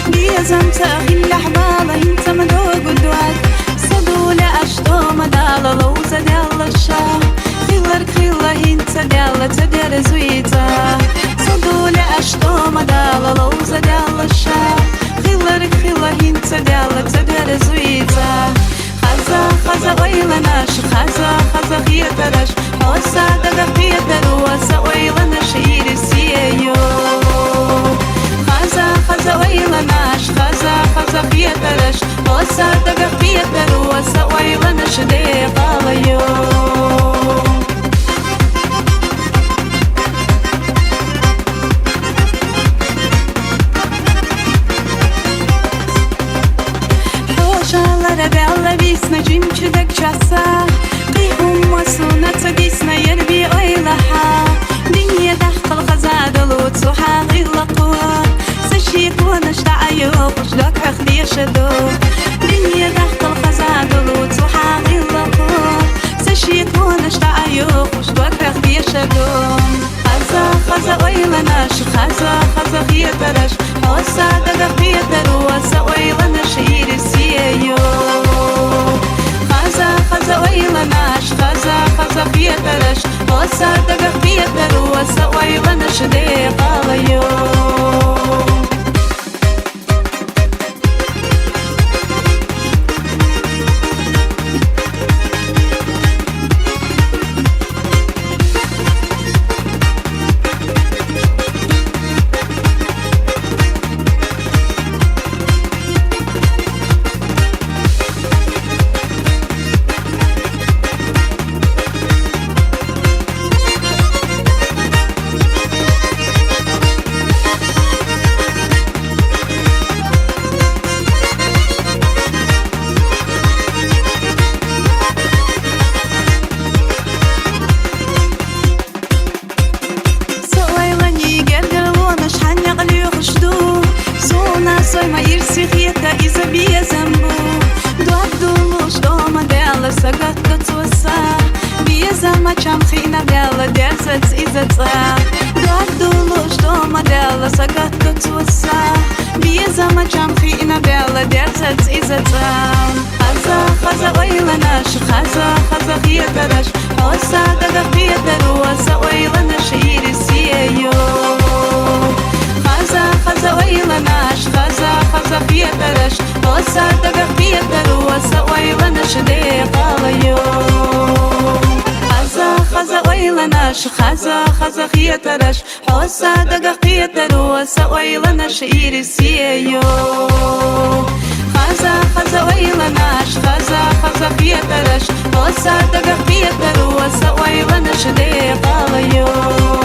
بيزم تاخي اللحظة انت مدوق الدواك سدولة اشتو مدالة لو زدال الشاه خيلرك خيلة انت دالة تدير زويتا سدولة اشتو مدالة لو زدال الشاه خيلرك خيلة انت دالة تدير زويتا خزا ويلناش خزا خيترش حوسا دقا دروسا ويلناش يرسيو خزا ويلناش خزا خيترش حوسا دقا دروسا ويلناش ديقاليو Bella visna cimçidek çasa Qiyhum wasuna tagisna yerbi oylaha Dünya dahqal khazadalu tsuha ghilla qwa Sashik wa nashta'ayu qushlak akhdi yashadu Dünya dahqal khazadalu tsuha ghilla qwa Sashik wa nashta'ayu qushlak akhdi yashadu خزا ويلناش خزا خيترش حوسا دقا خيتر وسا ويلناش يرسيو خزا ويلناش خزا خيترش حوسا دقا خيتر وسا ويلناش ديقاليو Soy ma irsi khiyata iza biya zambu Duadulu shtoma dela sagatka tsusa Biya zama cham khina dela derzats iza tsa Duadulu shtoma dela sagatka tsusa Biya zama cham khina dela derzats iza tsa Khaza oylanash khaza khiyatarash Hosa daga khiyataru wasa oylanash irisiyo خزا ويلناش خزا خيترش حوسا دقا خيتر وسا ويلناش ديقاليو خزا ويلناش خزا خيترش حوسا دقا خيتر وسا ويلناش يرسيو خزا ويلناش خزا خيترش حوسا دقا خيتر وسا ويلناش ديقاليو